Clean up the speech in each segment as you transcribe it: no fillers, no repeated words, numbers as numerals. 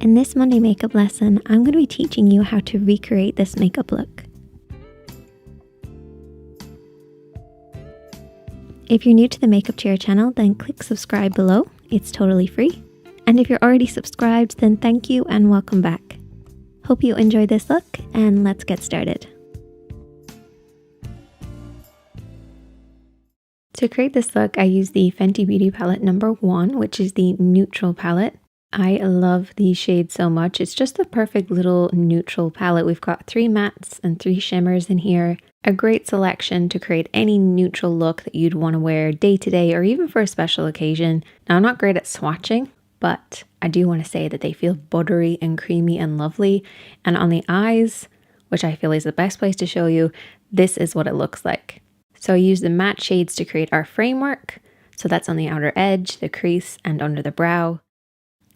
In this Monday makeup lesson, I'm going to be teaching you how to recreate this makeup look. If you're new to the Makeup Chair channel, then click subscribe below. It's totally free. And if you're already subscribed, then thank you and welcome back. Hope you enjoy this look, and let's get started. To create this look, I use the Fenty Beauty palette number 1, which is the neutral palette. I love these shades so much. It's just the perfect little neutral palette. We've got 3 mattes and 3 shimmers in here. A great selection to create any neutral look that you'd want to wear day to day or even for a special occasion. Now, I'm not great at swatching, but I do want to say that they feel buttery and creamy and lovely. And on the eyes, which I feel is the best place to show you, this is what it looks like. So I use the matte shades to create our framework. So that's on the outer edge, the crease, and under the brow.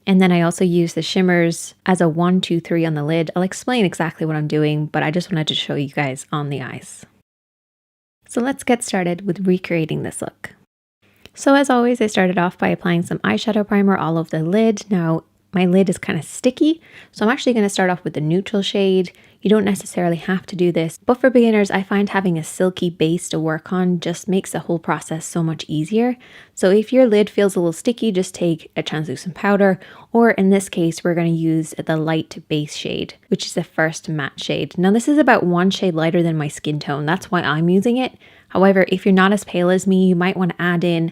And then I also use the shimmers as a 1, 2, 3 on the lid. I'll explain exactly what I'm doing, but I just wanted to show you guys on the eyes. So let's get started with recreating this look. So as always, I started off by applying some eyeshadow primer all over the lid. Now, my lid is kind of sticky, so I'm actually going to start off with the neutral shade. You don't necessarily have to do this, but for beginners, I find having a silky base to work on just makes the whole process so much easier. So if your lid feels a little sticky, just take a translucent powder, or in this case, we're going to use the light base shade, which is the first matte shade. Now this is about 1 shade lighter than my skin tone. That's why I'm using it. However, if you're not as pale as me, you might want to add in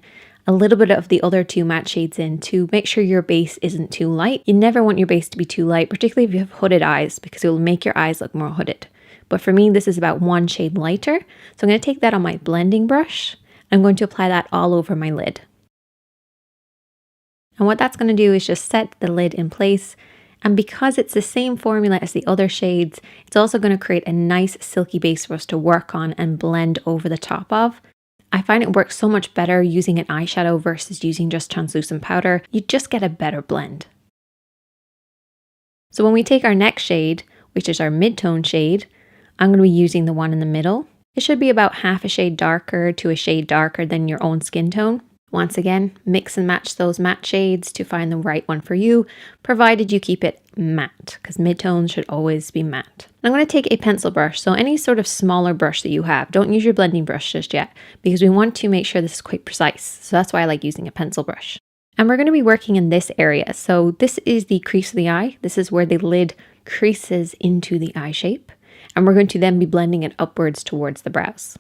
a little bit of the other 2 matte shades in to make sure your base isn't too light. You never want your base to be too light, particularly if you have hooded eyes, because it will make your eyes look more hooded. But for me, this is about 1 shade lighter. So I'm going to take that on my blending brush. I'm going to apply that all over my lid. And what that's going to do is just set the lid in place. And because it's the same formula as the other shades, it's also going to create a nice silky base for us to work on and blend over the top of. I find it works so much better using an eyeshadow versus using just translucent powder. You just get a better blend. So when we take our next shade, which is our mid-tone shade, I'm going to be using the one in the middle. It should be about half a shade darker to a shade darker than your own skin tone. Once again, mix and match those matte shades to find the right one for you, provided you keep it matte, because mid-tones should always be matte. I'm going to take a pencil brush, so any sort of smaller brush that you have. Don't use your blending brush just yet, because we want to make sure this is quite precise. So that's why I like using a pencil brush. And we're going to be working in this area. So this is the crease of the eye. This is where the lid creases into the eye shape. And we're going to then be blending it upwards towards the brows.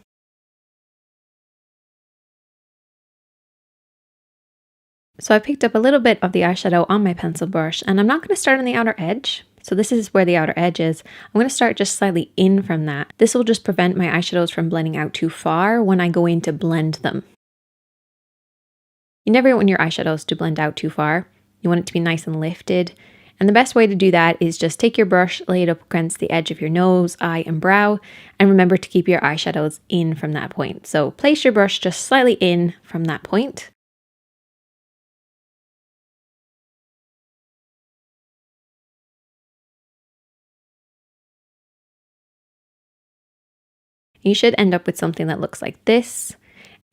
So I picked up a little bit of the eyeshadow on my pencil brush, and I'm not going to start on the outer edge. So this is where the outer edge is. I'm going to start just slightly in from that. This will just prevent my eyeshadows from blending out too far when I go in to blend them. You never want your eyeshadows to blend out too far. You want it to be nice and lifted. And the best way to do that is just take your brush, lay it up against the edge of your nose, eye, and brow, and remember to keep your eyeshadows in from that point. So place your brush just slightly in from that point. You should end up with something that looks like this.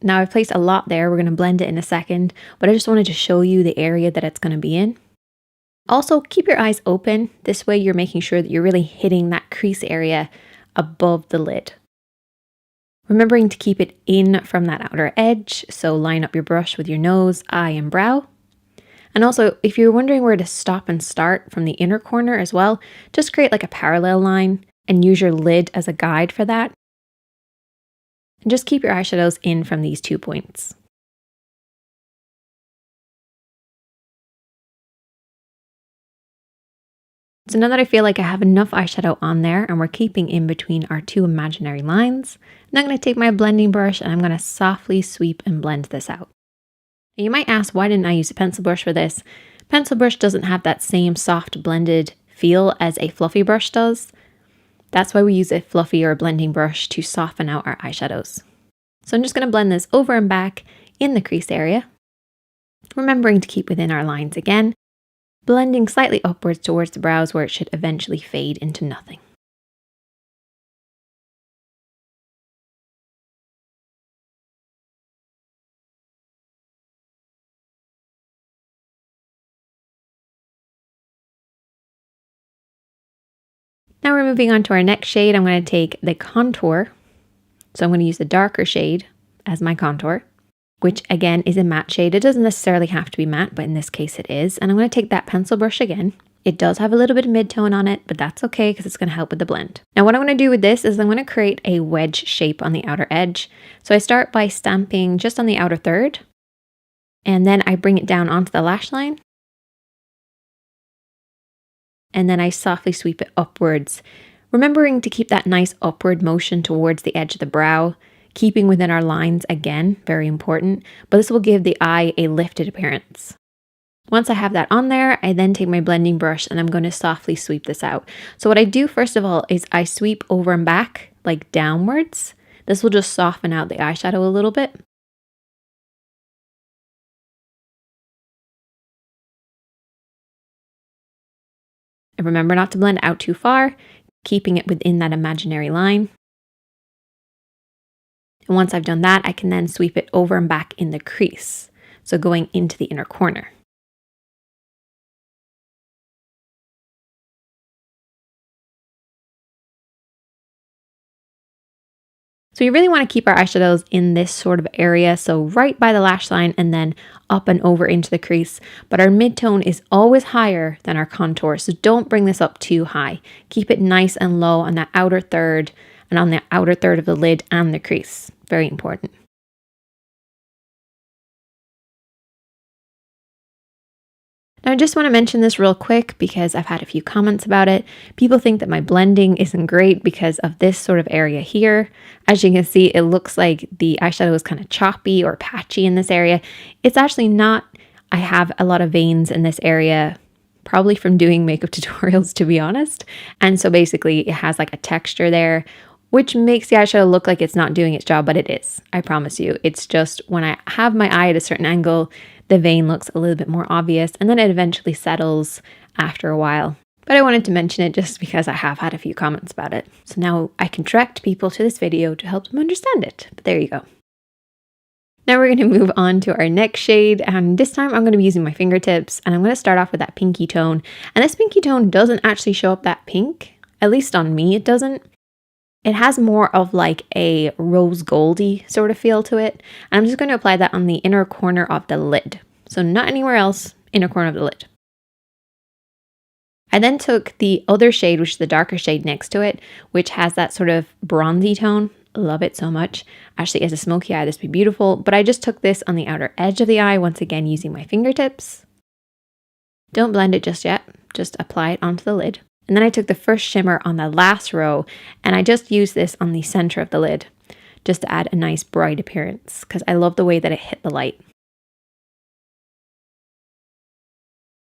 Now I've placed a lot there, we're going to blend it in a second, but I just wanted to show you the area that it's going to be in. Also, keep your eyes open. This way you're making sure that you're really hitting that crease area above the lid. Remembering to keep it in from that outer edge, so line up your brush with your nose, eye, and brow. And also, if you're wondering where to stop and start from the inner corner as well, just create like a parallel line and use your lid as a guide for that. And just keep your eyeshadows in from these 2 points. So now that I feel like I have enough eyeshadow on there and we're keeping in between our 2 imaginary lines, I'm now going to take my blending brush and I'm going to softly sweep and blend this out. And you might ask, why didn't I use a pencil brush for this? Pencil brush doesn't have that same soft blended feel as a fluffy brush does. That's why we use a fluffy or blending brush to soften out our eyeshadows. So I'm just going to blend this over and back in the crease area, remembering to keep within our lines again, blending slightly upwards towards the brows where it should eventually fade into nothing. Now we're moving on to our next shade. I'm going to take the contour. So I'm going to use the darker shade as my contour, which again is a matte shade. It doesn't necessarily have to be matte, but in this case it is. And I'm going to take that pencil brush again. It does have a little bit of mid-tone on it, but that's okay because it's going to help with the blend. Now what I'm going to do with this is I'm going to create a wedge shape on the outer edge. So I start by stamping just on the outer third, and then I bring it down onto the lash line. And then I softly sweep it upwards, remembering to keep that nice upward motion towards the edge of the brow, keeping within our lines again, very important, but this will give the eye a lifted appearance. Once I have that on there, I then take my blending brush and I'm going to softly sweep this out. So what I do first of all is I sweep over and back, like downwards. This will just soften out the eyeshadow a little bit. And remember not to blend out too far, keeping it within that imaginary line. And once I've done that, I can then sweep it over and back in the crease, so going into the inner corner. So you really want to keep our eyeshadows in this sort of area, so right by the lash line and then up and over into the crease. But our mid-tone is always higher than our contour, so don't bring this up too high. Keep it nice and low on that outer third and on the outer third of the lid and the crease. Very important. Now I just want to mention this real quick because I've had a few comments about it. People think that my blending isn't great because of this sort of area here. As you can see, it looks like the eyeshadow is kind of choppy or patchy in this area. It's actually not. I have a lot of veins in this area, probably from doing makeup tutorials, to be honest. And so basically it has like a texture there, which makes the eyeshadow look like it's not doing its job, but it is. I promise you. It's just when I have my eye at a certain angle, the vein looks a little bit more obvious, and then it eventually settles after a while. But I wanted to mention it just because I have had a few comments about it. So now I can direct people to this video to help them understand it. But there you go. Now we're going to move on to our next shade, and this time I'm going to be using my fingertips, and I'm going to start off with that pinky tone. And this pinky tone doesn't actually show up that pink, at least on me it doesn't. It has more of like a rose goldy sort of feel to it. And I'm just going to apply that on the inner corner of the lid. So not anywhere else, inner corner of the lid. I then took the other shade, which is the darker shade next to it, which has that sort of bronzy tone. Love it so much. Actually, as a smoky eye, this would be beautiful. But I just took this on the outer edge of the eye, once again using my fingertips. Don't blend it just yet. Just apply it onto the lid. And then I took the first shimmer on the last row, and I just used this on the center of the lid, just to add a nice bright appearance, because I love the way that it hit the light.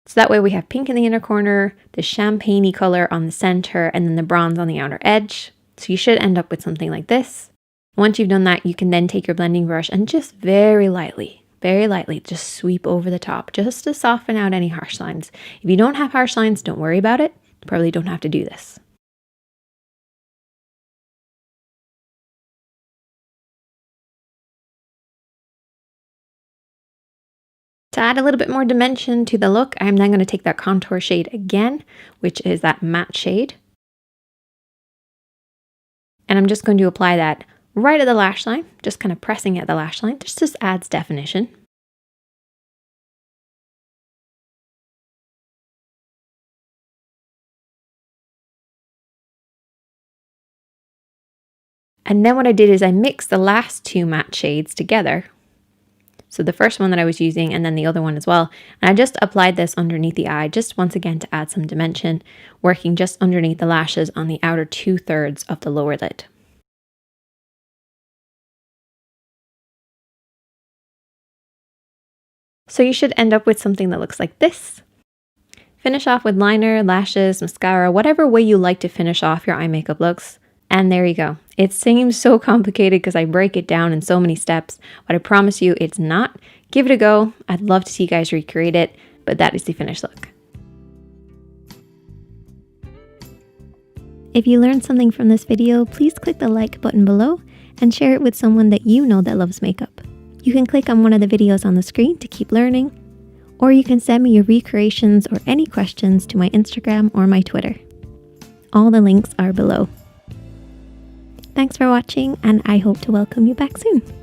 So that way we have pink in the inner corner, the champagne-y color on the center, and then the bronze on the outer edge. So you should end up with something like this. Once you've done that, you can then take your blending brush and just very lightly, just sweep over the top, just to soften out any harsh lines. If you don't have harsh lines, don't worry about it. You probably don't have to do this. To add a little bit more dimension to the look, I'm then going to take that contour shade again, which is that matte shade. And I'm just going to apply that right at the lash line, just kind of pressing at the lash line. Just adds definition. And then what I did is I mixed the last two matte shades together. So the first one that I was using and then the other one as well. And I just applied this underneath the eye, just once again to add some dimension, working just underneath the lashes on the outer 2/3 of the lower lid. So you should end up with something that looks like this. Finish off with liner, lashes, mascara, whatever way you like to finish off your eye makeup looks. And there you go. It seems so complicated because I break it down in so many steps, but I promise you it's not. Give it a go. I'd love to see you guys recreate it, but that is the finished look. If you learned something from this video, please click the like button below and share it with someone that you know that loves makeup. You can click on one of the videos on the screen to keep learning, or you can send me your recreations or any questions to my Instagram or my Twitter. All the links are below. Thanks for watching, and I hope to welcome you back soon.